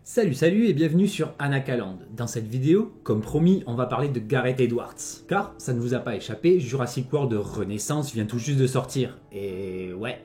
Salut et bienvenue sur Anakaland. Dans cette vidéo, comme promis, on va parler de Gareth Edwards. Car, ça ne vous a pas échappé, Jurassic World Renaissance vient tout juste de sortir. Et ouais,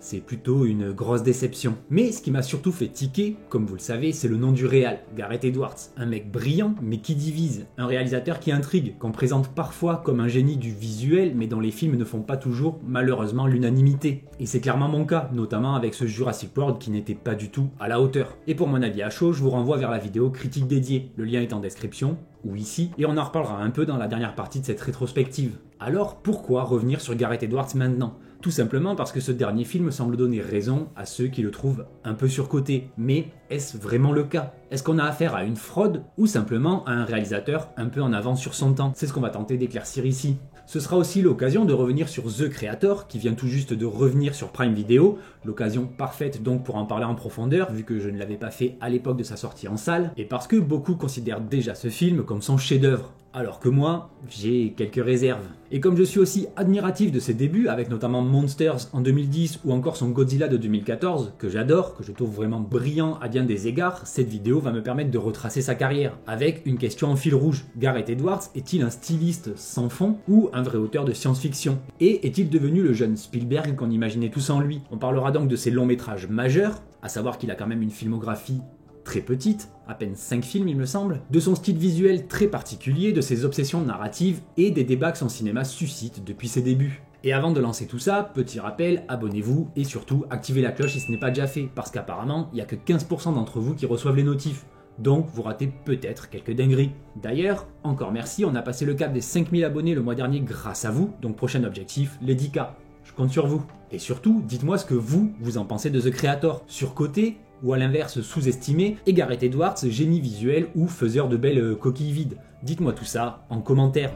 c'est plutôt une grosse déception. Mais ce qui m'a surtout fait tiquer, comme vous le savez, c'est le nom du réal, Gareth Edwards. Un mec brillant, mais qui divise. Un réalisateur qui intrigue, qu'on présente parfois comme un génie du visuel, mais dont les films ne font pas toujours, malheureusement, l'unanimité. Et c'est clairement mon cas, notamment avec ce Jurassic World qui n'était pas du tout à la hauteur. Et pour mon avis à chaud, je vous renvoie vers la vidéo critique dédiée. Le lien est en description, ou ici, et on en reparlera un peu dans la dernière partie de cette rétrospective. Alors, pourquoi revenir sur Gareth Edwards maintenant ? Tout simplement parce que ce dernier film semble donner raison à ceux qui le trouvent un peu surcoté. Mais est-ce vraiment le cas ? Est-ce qu'on a affaire à une fraude ou simplement à un réalisateur un peu en avance sur son temps ? C'est ce qu'on va tenter d'éclaircir ici. Ce sera aussi l'occasion de revenir sur The Creator, qui vient tout juste de revenir sur Prime Video, l'occasion parfaite donc pour en parler en profondeur, vu que je ne l'avais pas fait à l'époque de sa sortie en salle, et parce que beaucoup considèrent déjà ce film comme son chef-d'œuvre. Alors que moi, j'ai quelques réserves. Et comme je suis aussi admiratif de ses débuts, avec notamment Monsters en 2010 ou encore son Godzilla de 2014, que j'adore, que je trouve vraiment brillant à bien des égards, cette vidéo va me permettre de retracer sa carrière, avec une question en fil rouge. Gareth Edwards est-il un styliste sans fond ou un vrai auteur de science-fiction ? Et est-il devenu le jeune Spielberg qu'on imaginait tous en lui ? On parlera donc de ses longs métrages majeurs, à savoir qu'il a quand même une filmographie très petite, à peine 5 films il me semble, de son style visuel très particulier, de ses obsessions narratives et des débats que son cinéma suscite depuis ses débuts. Et avant de lancer tout ça, petit rappel, abonnez-vous et surtout activez la cloche si ce n'est pas déjà fait, parce qu'apparemment il n'y a que 15% d'entre vous qui reçoivent les notifs. Donc vous ratez peut-être quelques dingueries. D'ailleurs, encore merci, on a passé le cap des 5000 abonnés le mois dernier grâce à vous, donc prochain objectif, les 10K. Je compte sur vous. Et surtout, dites-moi ce que vous en pensez de The Creator. Surcoté ou à l'inverse sous-estimé, et Gareth Edwards, génie visuel ou faiseur de belles coquilles vides. Dites-moi tout ça en commentaire.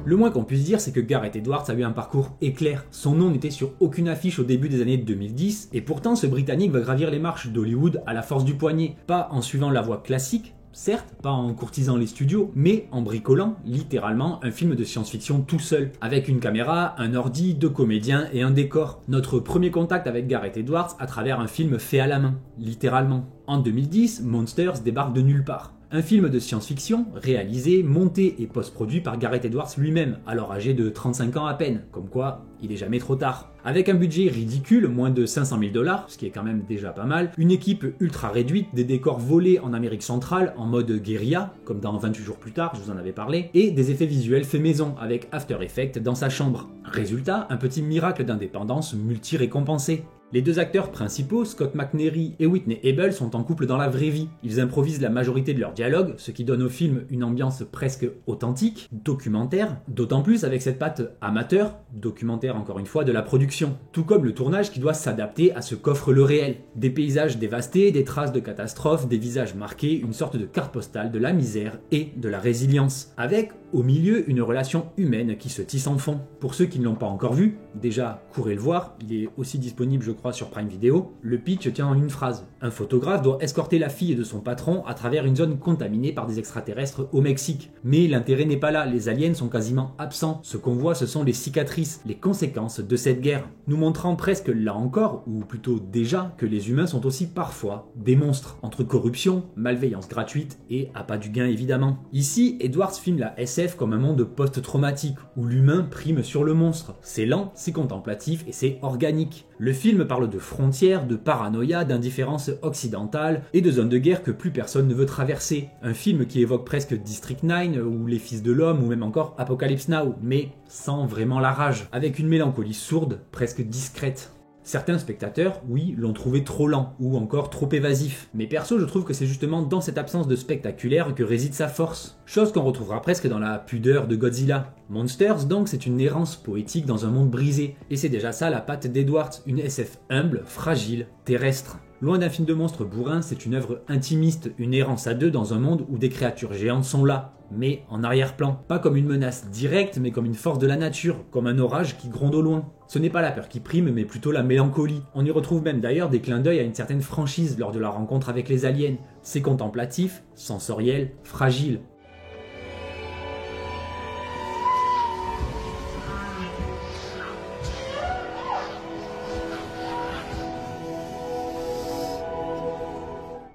Le moins qu'on puisse dire, c'est que Gareth Edwards a eu un parcours éclair. Son nom n'était sur aucune affiche au début des années 2010, et pourtant ce Britannique va gravir les marches d'Hollywood à la force du poignet. Pas en suivant la voie classique, certes, pas en courtisant les studios, mais en bricolant, littéralement, un film de science-fiction tout seul, avec une caméra, un ordi, 2 comédiens et un décor. Notre premier contact avec Gareth Edwards à travers un film fait à la main, littéralement. En 2010, Monsters débarque de nulle part. Un film de science-fiction, réalisé, monté et post-produit par Gareth Edwards lui-même, alors âgé de 35 ans à peine, comme quoi il est jamais trop tard. Avec un budget ridicule, moins de 500 000 $, ce qui est quand même déjà pas mal, une équipe ultra réduite, des décors volés en Amérique centrale, en mode guérilla, comme dans 28 jours plus tard, je vous en avais parlé, et des effets visuels faits maison, avec After Effects dans sa chambre. Résultat, un petit miracle d'indépendance multi-récompensé. Les deux acteurs principaux, Scott McNairy et Whitney Able, sont en couple dans la vraie vie. Ils improvisent la majorité de leurs dialogues, ce qui donne au film une ambiance presque authentique, documentaire, d'autant plus avec cette patte amateur, documentaire encore une fois, de la production. Tout comme le tournage qui doit s'adapter à ce qu'offre le réel. Des paysages dévastés, des traces de catastrophes, des visages marqués, une sorte de carte postale de la misère et de la résilience. Avec, au milieu, une relation humaine qui se tisse en fond. Pour ceux qui ne l'ont pas encore vu, déjà, courez le voir, il est aussi disponible je crois sur Prime Video, le pitch tient en une phrase. Un photographe doit escorter la fille de son patron à travers une zone contaminée par des extraterrestres au Mexique. Mais l'intérêt n'est pas là, les aliens sont quasiment absents. Ce qu'on voit, ce sont les cicatrices, les conséquences de cette guerre, nous montrant presque là encore, ou plutôt déjà, que les humains sont aussi parfois des monstres, entre corruption, malveillance gratuite et appât du gain évidemment. Ici, Edwards filme la SF comme un monde post-traumatique, où l'humain prime sur le monstre. C'est lent, c'est contemplatif et c'est organique. Le film parle de frontières, de paranoïa, d'indifférence occidentale et de zones de guerre que plus personne ne veut traverser. Un film qui évoque presque District 9 ou Les Fils de l'Homme ou même encore Apocalypse Now, mais sans vraiment la rage, avec une mélancolie sourde, presque discrète. Certains spectateurs, oui, l'ont trouvé trop lent ou encore trop évasif. Mais perso, je trouve que c'est justement dans cette absence de spectaculaire que réside sa force. Chose qu'on retrouvera presque dans la pudeur de Godzilla. Monsters, donc, c'est une errance poétique dans un monde brisé. Et c'est déjà ça la patte d'Edwards, une SF humble, fragile, terrestre. Loin d'un film de monstre bourrin, c'est une œuvre intimiste, une errance à deux dans un monde où des créatures géantes sont là, mais en arrière-plan. Pas comme une menace directe, mais comme une force de la nature, comme un orage qui gronde au loin. Ce n'est pas la peur qui prime, mais plutôt la mélancolie. On y retrouve même d'ailleurs des clins d'œil à une certaine franchise lors de la rencontre avec les aliens. C'est contemplatif, sensoriel, fragile.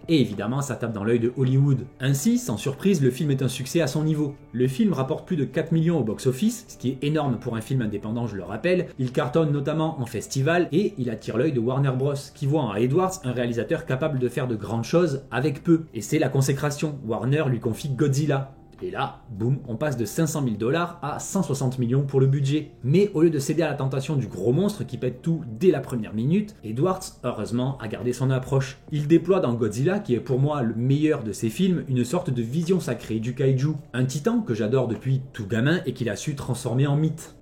Et évidemment, ça tape dans l'œil de Hollywood. Ainsi, sans surprise, le film est un succès à son niveau. Le film rapporte plus de 4 millions au box-office, ce qui est énorme pour un film indépendant, je le rappelle. Il cartonne notamment en festival et il attire l'œil de Warner Bros, qui voit en Edwards un réalisateur capable de faire de grandes choses avec peu. Et c'est la consécration. Warner lui confie Godzilla. Et là, boum, on passe de 500 000 $ à 160 millions pour le budget. Mais au lieu de céder à la tentation du gros monstre qui pète tout dès la première minute, Edwards, heureusement, a gardé son approche. Il déploie dans Godzilla, qui est pour moi le meilleur de ses films, une sorte de vision sacrée du kaiju. Un titan que j'adore depuis tout gamin et qu'il a su transformer en mythe.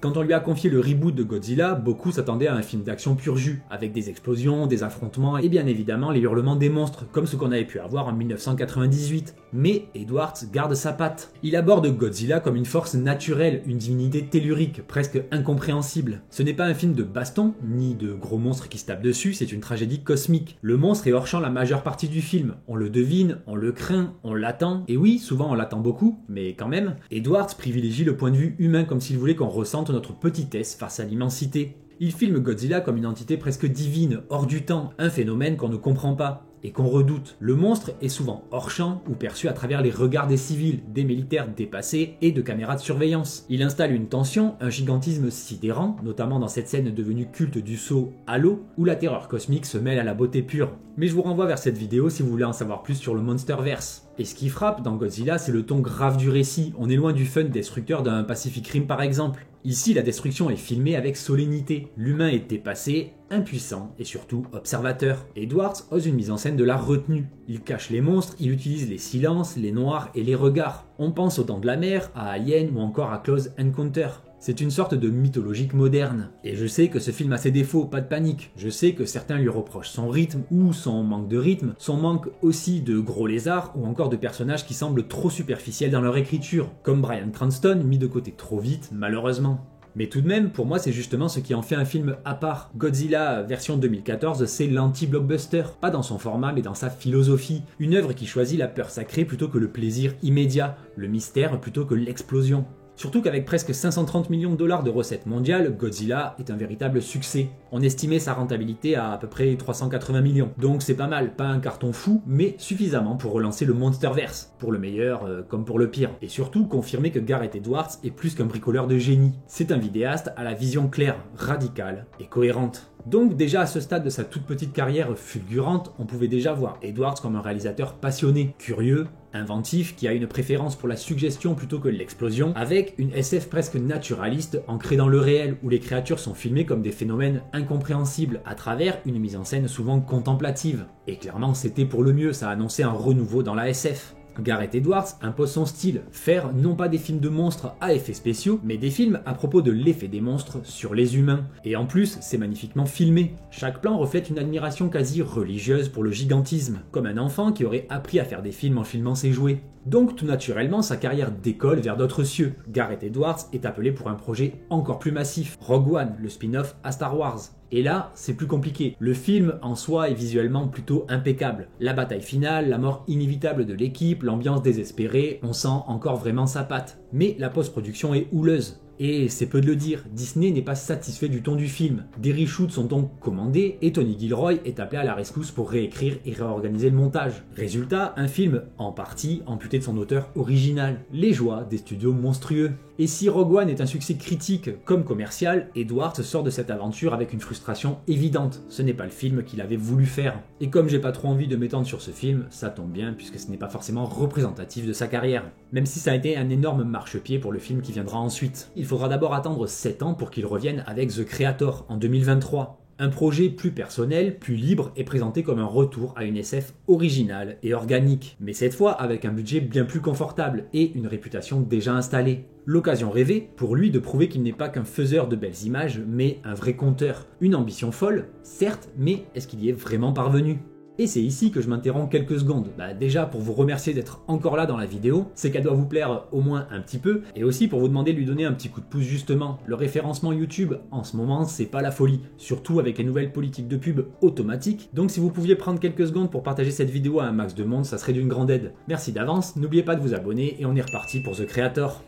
Quand on lui a confié le reboot de Godzilla, beaucoup s'attendaient à un film d'action pur jus, avec des explosions, des affrontements et bien évidemment les hurlements des monstres, comme ce qu'on avait pu avoir en 1998. Mais Edwards garde sa patte. Il aborde Godzilla comme une force naturelle, une divinité tellurique, presque incompréhensible. Ce n'est pas un film de baston, ni de gros monstres qui se tapent dessus, c'est une tragédie cosmique. Le monstre est hors champ la majeure partie du film. On le devine, on le craint, on l'attend, et oui, souvent on l'attend beaucoup, mais quand même. Edwards privilégie le point de vue humain comme s'il voulait qu'on ressente notre petitesse face à l'immensité. Il filme Godzilla comme une entité presque divine, hors du temps, un phénomène qu'on ne comprend pas et qu'on redoute. Le monstre est souvent hors champ ou perçu à travers les regards des civils, des militaires dépassés et de caméras de surveillance. Il installe une tension, un gigantisme sidérant, notamment dans cette scène devenue culte du saut à l'eau, où la terreur cosmique se mêle à la beauté pure. Mais je vous renvoie vers cette vidéo si vous voulez en savoir plus sur le Monsterverse. Et ce qui frappe dans Godzilla, c'est le ton grave du récit. On est loin du fun destructeur d'un Pacific Rim par exemple. Ici, la destruction est filmée avec solennité. L'humain est dépassé, impuissant et surtout observateur. Edwards ose une mise en scène de la retenue. Il cache les monstres, il utilise les silences, les noirs et les regards. On pense aux Dents de la Mer, à Alien ou encore à Close Encounter. C'est une sorte de mythologique moderne. Et je sais que ce film a ses défauts, pas de panique. Je sais que certains lui reprochent son rythme ou son manque de rythme, son manque aussi de gros lézards ou encore de personnages qui semblent trop superficiels dans leur écriture, comme Bryan Cranston mis de côté trop vite, malheureusement. Mais tout de même, pour moi, c'est justement ce qui en fait un film à part. Godzilla version 2014, c'est l'anti-blockbuster. Pas dans son format, mais dans sa philosophie. Une œuvre qui choisit la peur sacrée plutôt que le plaisir immédiat, le mystère plutôt que l'explosion. Surtout qu'avec presque 530 millions de $ de recettes mondiales, Godzilla est un véritable succès. On estimait sa rentabilité à peu près 380 millions. Donc c'est pas mal, pas un carton fou, mais suffisamment pour relancer le Monsterverse, pour le meilleur comme pour le pire. Et surtout confirmer que Gareth Edwards est plus qu'un bricoleur de génie. C'est un vidéaste à la vision claire, radicale et cohérente. Donc déjà à ce stade de sa toute petite carrière fulgurante, on pouvait déjà voir Edwards comme un réalisateur passionné, curieux, inventif, qui a une préférence pour la suggestion plutôt que l'explosion, avec une SF presque naturaliste ancrée dans le réel, où les créatures sont filmées comme des phénomènes incompréhensibles à travers une mise en scène souvent contemplative. Et clairement c'était pour le mieux, ça annonçait un renouveau dans la SF. Gareth Edwards impose son style, faire non pas des films de monstres à effets spéciaux, mais des films à propos de l'effet des monstres sur les humains. Et en plus, c'est magnifiquement filmé. Chaque plan reflète une admiration quasi religieuse pour le gigantisme, comme un enfant qui aurait appris à faire des films en filmant ses jouets. Donc tout naturellement, sa carrière décolle vers d'autres cieux. Gareth Edwards est appelé pour un projet encore plus massif, Rogue One, le spin-off à Star Wars. Et là, c'est plus compliqué. Le film en soi est visuellement plutôt impeccable. La bataille finale, la mort inévitable de l'équipe, l'ambiance désespérée, on sent encore vraiment sa patte. Mais la post-production est houleuse. Et c'est peu de le dire, Disney n'est pas satisfait du ton du film. Des reshoots sont donc commandés et Tony Gilroy est appelé à la rescousse pour réécrire et réorganiser le montage. Résultat, un film en partie amputé de son auteur original. Les joies des studios monstrueux. Et si Rogue One est un succès critique comme commercial, Edwards sort de cette aventure avec une frustration évidente. Ce n'est pas le film qu'il avait voulu faire. Et comme j'ai pas trop envie de m'étendre sur ce film, ça tombe bien puisque ce n'est pas forcément représentatif de sa carrière. Même si ça a été un énorme marchepied pour le film qui viendra ensuite. Il faudra d'abord attendre 7 ans pour qu'il revienne avec The Creator en 2023. Un projet plus personnel, plus libre et présenté comme un retour à une SF originale et organique, mais cette fois avec un budget bien plus confortable et une réputation déjà installée. L'occasion rêvée pour lui de prouver qu'il n'est pas qu'un faiseur de belles images, mais un vrai conteur. Une ambition folle, certes, mais est-ce qu'il y est vraiment parvenu ? Et c'est ici que je m'interromps quelques secondes. Déjà pour vous remercier d'être encore là dans la vidéo, c'est qu'elle doit vous plaire au moins un petit peu, et aussi pour vous demander de lui donner un petit coup de pouce justement. Le référencement YouTube en ce moment c'est pas la folie, surtout avec les nouvelles politiques de pub automatiques, donc si vous pouviez prendre quelques secondes pour partager cette vidéo à un max de monde, ça serait d'une grande aide. Merci d'avance, n'oubliez pas de vous abonner et on est reparti pour The Creator.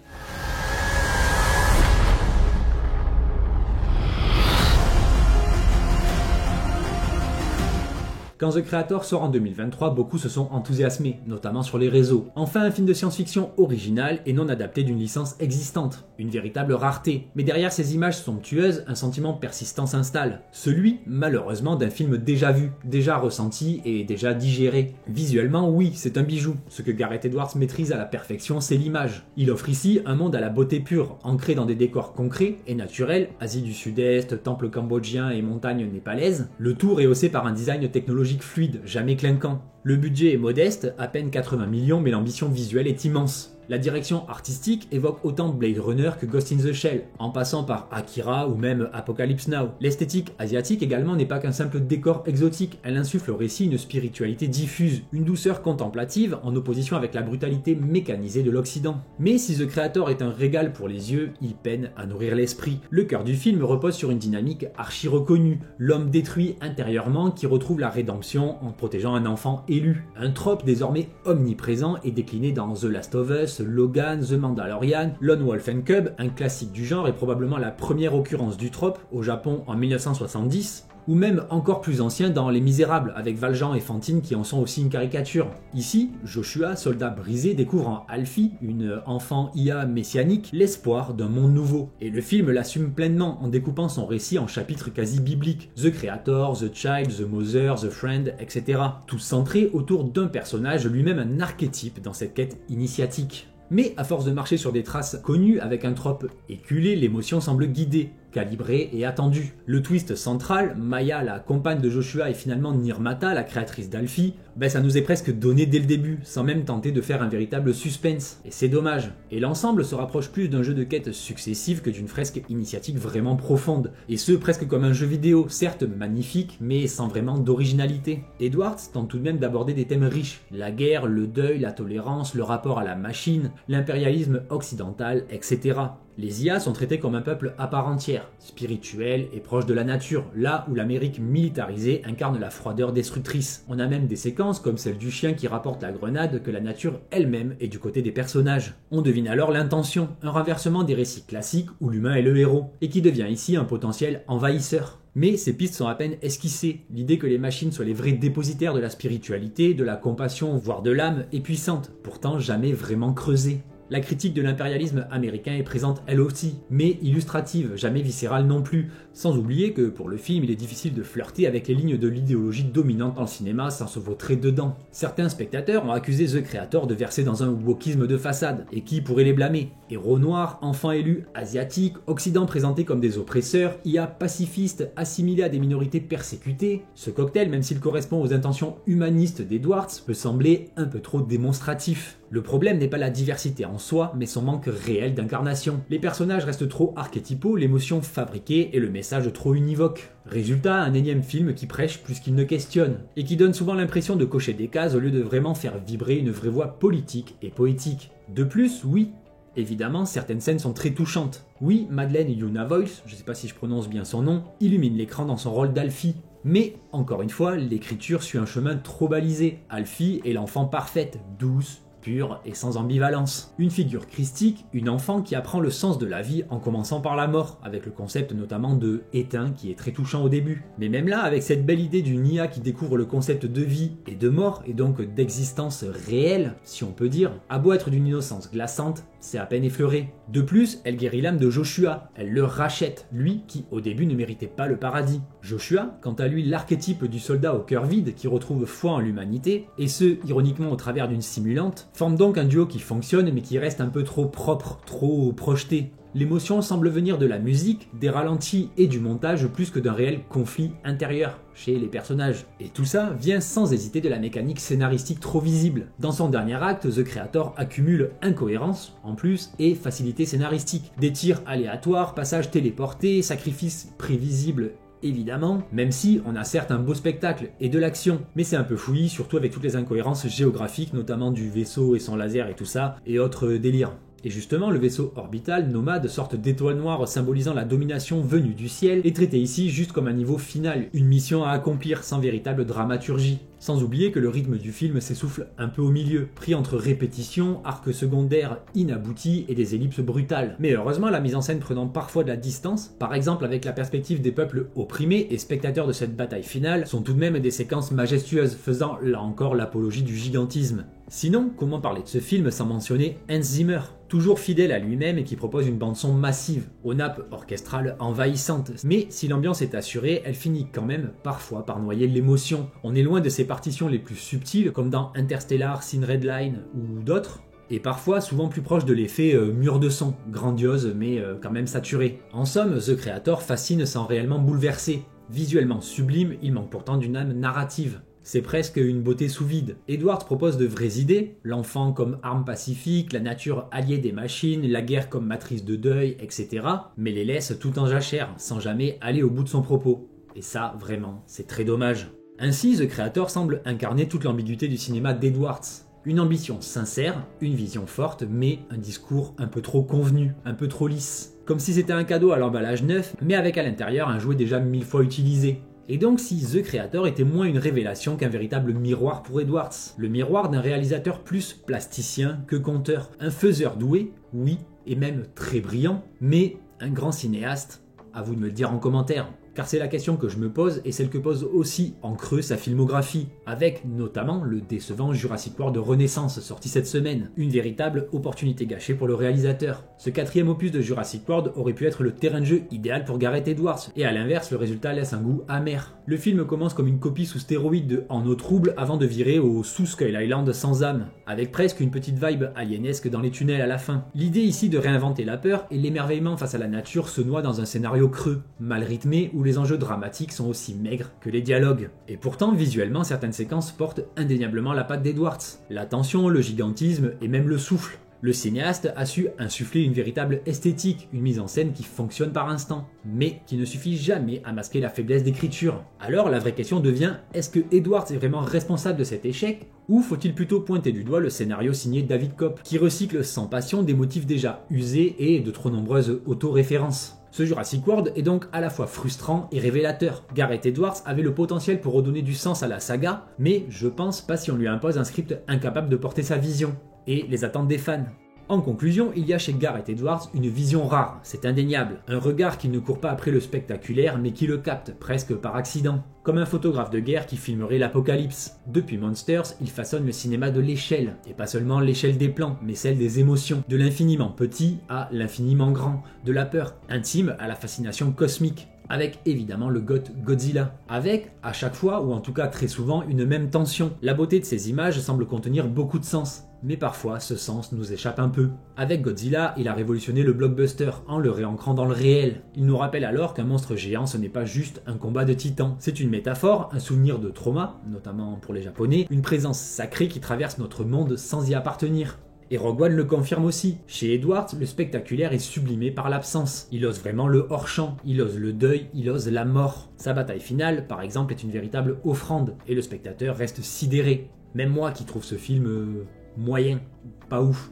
Quand The Creator sort en 2023, beaucoup se sont enthousiasmés, notamment sur les réseaux. Enfin, un film de science-fiction original et non adapté d'une licence existante. Une véritable rareté. Mais derrière ces images somptueuses, un sentiment persistant s'installe. Celui, malheureusement, d'un film déjà vu, déjà ressenti et déjà digéré. Visuellement, oui, c'est un bijou. Ce que Gareth Edwards maîtrise à la perfection, c'est l'image. Il offre ici un monde à la beauté pure, ancré dans des décors concrets et naturels, Asie du Sud-Est, temples cambodgiens et montagnes népalaises, le tout rehaussé par un design technologique fluide, jamais clinquant. Le budget est modeste, à peine 80 millions, mais l'ambition visuelle est immense. La direction artistique évoque autant Blade Runner que Ghost in the Shell, en passant par Akira ou même Apocalypse Now. L'esthétique asiatique également n'est pas qu'un simple décor exotique, elle insuffle au récit une spiritualité diffuse, une douceur contemplative en opposition avec la brutalité mécanisée de l'Occident. Mais si The Creator est un régal pour les yeux, il peine à nourrir l'esprit. Le cœur du film repose sur une dynamique archi reconnue, l'homme détruit intérieurement qui retrouve la rédemption en protégeant un enfant élu. Un trope désormais omniprésent et décliné dans The Last of Us, Logan, The Mandalorian, Lone Wolf and Cub, un classique du genre et probablement la première occurrence du trope au Japon en 1970, ou même encore plus ancien dans Les Misérables avec Valjean et Fantine qui en sont aussi une caricature. Ici, Joshua, soldat brisé, découvre en Alfie, une enfant IA messianique, l'espoir d'un monde nouveau. Et le film l'assume pleinement en découpant son récit en chapitres quasi bibliques. The Creator, The Child, The Mother, The Friend, etc. Tous centrés autour d'un personnage, lui-même un archétype dans cette quête initiatique. Mais à force de marcher sur des traces connues avec un trope éculé, l'émotion semble guidée, calibrée et attendue. Le twist central, Maya, la compagne de Joshua, et finalement Nirmata, la créatrice d'Alfie, ça nous est presque donné dès le début, sans même tenter de faire un véritable suspense. Et c'est dommage. Et l'ensemble se rapproche plus d'un jeu de quêtes successives que d'une fresque initiatique vraiment profonde. Et ce, presque comme un jeu vidéo, certes magnifique, mais sans vraiment d'originalité. Edwards tente tout de même d'aborder des thèmes riches. La guerre, le deuil, la tolérance, le rapport à la machine, l'impérialisme occidental, etc. Les IA sont traités comme un peuple à part entière, spirituel et proche de la nature, là où l'Amérique militarisée incarne la froideur destructrice. On a même des séquences comme celle du chien qui rapporte la grenade que la nature elle-même est du côté des personnages. On devine alors l'intention, un renversement des récits classiques où l'humain est le héros, et qui devient ici un potentiel envahisseur. Mais ces pistes sont à peine esquissées. L'idée que les machines soient les vrais dépositaires de la spiritualité, de la compassion, voire de l'âme, est puissante, pourtant jamais vraiment creusée. La critique de l'impérialisme américain est présente elle aussi, mais illustrative, jamais viscérale non plus, sans oublier que pour le film il est difficile de flirter avec les lignes de l'idéologie dominante dans le cinéma sans se vautrer dedans. Certains spectateurs ont accusé The Creator de verser dans un wokisme de façade, et qui pourrait les blâmer? Héros noirs, enfants élus, asiatiques, Occident présenté comme des oppresseurs, IA pacifistes assimilés à des minorités persécutées, ce cocktail, même s'il correspond aux intentions humanistes d'Edwards, peut sembler un peu trop démonstratif. Le problème n'est pas la diversité en soi, mais son manque réel d'incarnation. Les personnages restent trop archétypaux, l'émotion fabriquée et le message trop univoque. Résultat, un énième film qui prêche plus qu'il ne questionne, et qui donne souvent l'impression de cocher des cases au lieu de vraiment faire vibrer une vraie voix politique et poétique. De plus, oui, évidemment, certaines scènes sont très touchantes. Oui, Madeleine Yuna Voice, je sais pas si je prononce bien son nom, illumine l'écran dans son rôle d'Alfie. Mais, encore une fois, l'écriture suit un chemin trop balisé. Alfie est l'enfant parfaite, douce, pure et sans ambivalence. Une figure christique, une enfant qui apprend le sens de la vie en commençant par la mort, avec le concept notamment de éteint qui est très touchant au début. Mais même là, avec cette belle idée d'une IA qui découvre le concept de vie et de mort, et donc d'existence réelle, si on peut dire, a beau être d'une innocence glaçante, c'est à peine effleuré. De plus, elle guérit l'âme de Joshua, elle le rachète, lui qui au début ne méritait pas le paradis. Joshua, quant à lui l'archétype du soldat au cœur vide qui retrouve foi en l'humanité, et ce, ironiquement au travers d'une simulante, forme donc un duo qui fonctionne mais qui reste un peu trop propre, trop projeté. L'émotion semble venir de la musique, des ralentis et du montage plus que d'un réel conflit intérieur chez les personnages. Et tout ça vient sans hésiter de la mécanique scénaristique trop visible. Dans son dernier acte, The Creator accumule incohérence, en plus, et facilité scénaristique. Des tirs aléatoires, passages téléportés, sacrifices prévisibles évidemment, même si on a certes un beau spectacle et de l'action, mais c'est un peu fouillis, surtout avec toutes les incohérences géographiques, notamment du vaisseau et son laser et tout ça, et autres délires. Et justement, le vaisseau orbital, Nomade, sorte d'étoile noire symbolisant la domination venue du ciel, est traité ici juste comme un niveau final, une mission à accomplir sans véritable dramaturgie. Sans oublier que le rythme du film s'essouffle un peu au milieu, pris entre répétitions, arcs secondaires inaboutis et des ellipses brutales. Mais heureusement, la mise en scène prenant parfois de la distance, par exemple avec la perspective des peuples opprimés et spectateurs de cette bataille finale, sont tout de même des séquences majestueuses, faisant là encore l'apologie du gigantisme. Sinon, comment parler de ce film sans mentionner Hans Zimmer, toujours fidèle à lui-même et qui propose une bande-son massive, aux nappes orchestrales envahissantes. Mais si l'ambiance est assurée, elle finit quand même parfois par noyer l'émotion. On est loin de ces partitions les plus subtiles, comme dans Interstellar, Thin Red Line ou d'autres, et parfois souvent plus proche de l'effet mur de son, grandiose mais quand même saturé. En somme, The Creator fascine sans réellement bouleverser. Visuellement sublime, il manque pourtant d'une âme narrative. C'est presque une beauté sous vide. Edwards propose de vraies idées, l'enfant comme arme pacifique, la nature alliée des machines, la guerre comme matrice de deuil, etc. Mais les laisse tout en jachère, sans jamais aller au bout de son propos. Et ça, vraiment, c'est très dommage. Ainsi, The Creator semble incarner toute l'ambiguïté du cinéma d'Edwards. Une ambition sincère, une vision forte, mais un discours un peu trop convenu, un peu trop lisse. Comme si c'était un cadeau à l'emballage neuf, mais avec à l'intérieur un jouet déjà 1000 fois utilisé. Et donc si The Creator était moins une révélation qu'un véritable miroir pour Edwards. Le miroir d'un réalisateur plus plasticien que conteur. Un faiseur doué, oui, et même très brillant, mais un grand cinéaste, à vous de me le dire en commentaire. Car c'est la question que je me pose et celle que pose aussi en creux sa filmographie, avec notamment le décevant Jurassic World Renaissance sorti cette semaine, une véritable opportunité gâchée pour le réalisateur. Ce 4e opus de Jurassic World aurait pu être le terrain de jeu idéal pour Gareth Edwards, et à l'inverse le résultat laisse un goût amer. Le film commence comme une copie sous stéroïde de En eau trouble avant de virer au sous Skull Island sans âme, avec presque une petite vibe alienesque dans les tunnels à la fin. L'idée ici de réinventer la peur et l'émerveillement face à la nature se noie dans un scénario creux, mal rythmé où les enjeux dramatiques sont aussi maigres que les dialogues. Et pourtant, visuellement, certaines séquences portent indéniablement la patte d'Edwards. La tension, le gigantisme et même le souffle. Le cinéaste a su insuffler une véritable esthétique, une mise en scène qui fonctionne par instant, mais qui ne suffit jamais à masquer la faiblesse d'écriture. Alors la vraie question devient, est-ce que Edwards est vraiment responsable de cet échec, ou faut-il plutôt pointer du doigt le scénario signé David Koepp, qui recycle sans passion des motifs déjà usés et de trop nombreuses autoréférences? Ce Jurassic World est donc à la fois frustrant et révélateur. Gareth Edwards avait le potentiel pour redonner du sens à la saga, mais je pense pas si on lui impose un script incapable de porter sa vision et les attentes des fans. En conclusion, il y a chez Gareth Edwards une vision rare, c'est indéniable. Un regard qui ne court pas après le spectaculaire, mais qui le capte, presque par accident. Comme un photographe de guerre qui filmerait l'apocalypse. Depuis Monsters, il façonne le cinéma de l'échelle, et pas seulement l'échelle des plans, mais celle des émotions. De l'infiniment petit à l'infiniment grand, de la peur intime à la fascination cosmique. Avec évidemment le Godzilla. Avec, à chaque fois, ou en tout cas très souvent, une même tension. La beauté de ces images semble contenir beaucoup de sens. Mais parfois, ce sens nous échappe un peu. Avec Godzilla, il a révolutionné le blockbuster en le réancrant dans le réel. Il nous rappelle alors qu'un monstre géant, ce n'est pas juste un combat de titans. C'est une métaphore, un souvenir de trauma, notamment pour les Japonais, une présence sacrée qui traverse notre monde sans y appartenir. Et Rogue One le confirme aussi. Chez Edwards, le spectaculaire est sublimé par l'absence. Il ose vraiment le hors-champ, il ose le deuil, il ose la mort. Sa bataille finale, par exemple, est une véritable offrande, et le spectateur reste sidéré. Même moi qui trouve ce film moyen, pas ouf,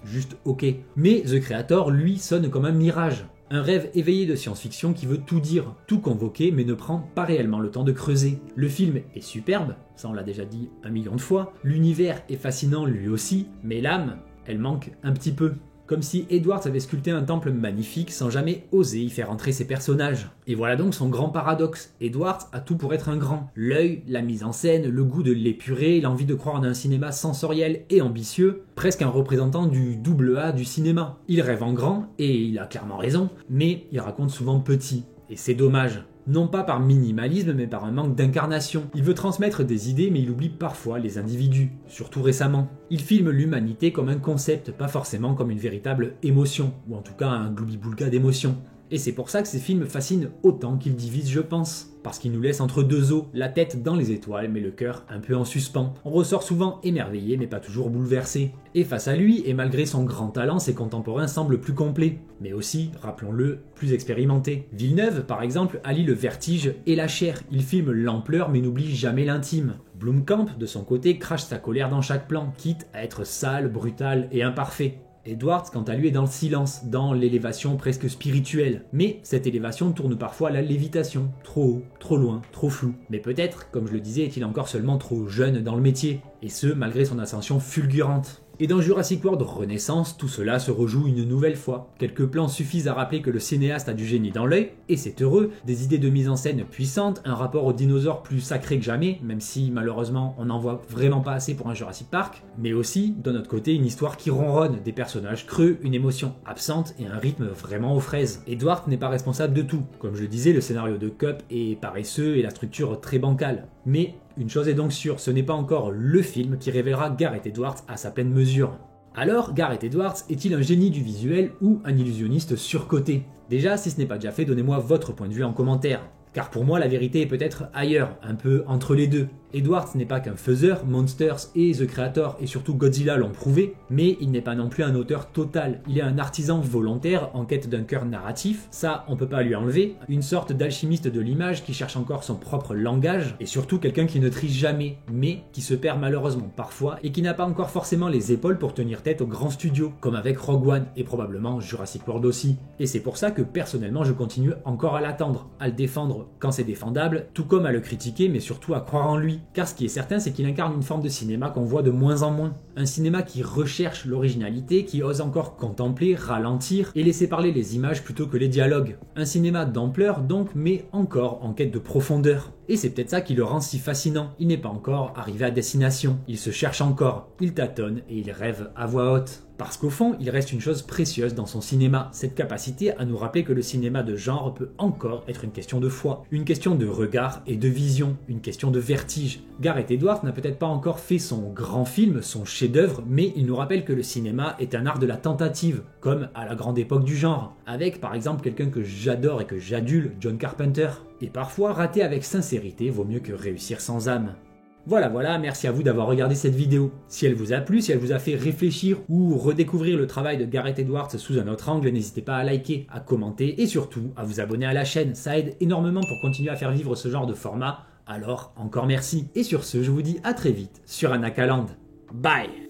juste ok. Mais The Creator, lui, sonne comme un mirage. Un rêve éveillé de science-fiction qui veut tout dire, tout convoquer, mais ne prend pas réellement le temps de creuser. Le film est superbe, ça on l'a déjà dit 1 million de fois, l'univers est fascinant lui aussi, mais l'âme, elle manque un petit peu. Comme si Edwards avait sculpté un temple magnifique sans jamais oser y faire entrer ses personnages. Et voilà donc son grand paradoxe. Edwards a tout pour être un grand. L'œil, la mise en scène, le goût de l'épuré, l'envie de croire en un cinéma sensoriel et ambitieux, presque un représentant du double A du cinéma. Il rêve en grand, et il a clairement raison, mais il raconte souvent petit. Et c'est dommage. Non pas par minimalisme, mais par un manque d'incarnation. Il veut transmettre des idées, mais il oublie parfois les individus, surtout récemment. Il filme l'humanité comme un concept, pas forcément comme une véritable émotion, ou en tout cas un gloubi-boulga d'émotions. Et c'est pour ça que ces films fascinent autant qu'ils divisent, je pense. Parce qu'ils nous laissent entre deux eaux, la tête dans les étoiles mais le cœur un peu en suspens. On ressort souvent émerveillé mais pas toujours bouleversé. Et face à lui, et malgré son grand talent, ses contemporains semblent plus complets, mais aussi, rappelons-le, plus expérimentés. Villeneuve, par exemple, allie le vertige et la chair. Il filme l'ampleur mais n'oublie jamais l'intime. Blomkamp, de son côté, crache sa colère dans chaque plan, quitte à être sale, brutal et imparfait. Edwards, quant à lui, est dans le silence, dans l'élévation presque spirituelle. Mais cette élévation tourne parfois à la lévitation, trop haut, trop loin, trop flou. Mais peut-être, comme je le disais, est-il encore seulement trop jeune dans le métier, et ce, malgré son ascension fulgurante. Et dans Jurassic World Renaissance, tout cela se rejoue une nouvelle fois. Quelques plans suffisent à rappeler que le cinéaste a du génie dans l'œil, et c'est heureux, des idées de mise en scène puissantes, un rapport aux dinosaures plus sacré que jamais, même si malheureusement on n'en voit vraiment pas assez pour un Jurassic Park, mais aussi, d'un autre côté, une histoire qui ronronne, des personnages creux, une émotion absente et un rythme vraiment aux fraises. Edward n'est pas responsable de tout. Comme je le disais, le scénario de Cup est paresseux et la structure très bancale. Mais une chose est donc sûre, ce n'est pas encore le film qui révélera Gareth Edwards à sa pleine mesure. Alors, Gareth Edwards est-il un génie du visuel ou un illusionniste surcoté? Déjà, si ce n'est pas déjà fait, donnez-moi votre point de vue en commentaire. Car pour moi, la vérité est peut-être ailleurs, un peu entre les deux. Edwards n'est pas qu'un faiseur, Monsters et The Creator et surtout Godzilla l'ont prouvé, mais il n'est pas non plus un auteur total. Il est un artisan volontaire en quête d'un cœur narratif, ça on peut pas lui enlever, une sorte d'alchimiste de l'image qui cherche encore son propre langage, et surtout quelqu'un qui ne triche jamais, mais qui se perd malheureusement parfois et qui n'a pas encore forcément les épaules pour tenir tête aux grands studios, comme avec Rogue One et probablement Jurassic World aussi. Et c'est pour ça que personnellement je continue encore à l'attendre, à le défendre quand c'est défendable, tout comme à le critiquer mais surtout à croire en lui. Car ce qui est certain, c'est qu'il incarne une forme de cinéma qu'on voit de moins en moins. Un cinéma qui recherche l'originalité, qui ose encore contempler, ralentir et laisser parler les images plutôt que les dialogues. Un cinéma d'ampleur donc, mais encore en quête de profondeur. Et c'est peut-être ça qui le rend si fascinant. Il n'est pas encore arrivé à destination. Il se cherche encore, il tâtonne et il rêve à voix haute. Parce qu'au fond, il reste une chose précieuse dans son cinéma, cette capacité à nous rappeler que le cinéma de genre peut encore être une question de foi, une question de regard et de vision, une question de vertige. Gareth Edwards n'a peut-être pas encore fait son grand film, son chef-d'œuvre, mais il nous rappelle que le cinéma est un art de la tentative, comme à la grande époque du genre, avec par exemple quelqu'un que j'adore et que j'adule, John Carpenter. Et parfois, rater avec sincérité vaut mieux que réussir sans âme. Voilà, merci à vous d'avoir regardé cette vidéo. Si elle vous a plu, si elle vous a fait réfléchir ou redécouvrir le travail de Gareth Edwards sous un autre angle, n'hésitez pas à liker, à commenter et surtout à vous abonner à la chaîne. Ça aide énormément pour continuer à faire vivre ce genre de format. Alors, encore merci. Et sur ce, je vous dis à très vite sur Anakaland. Bye!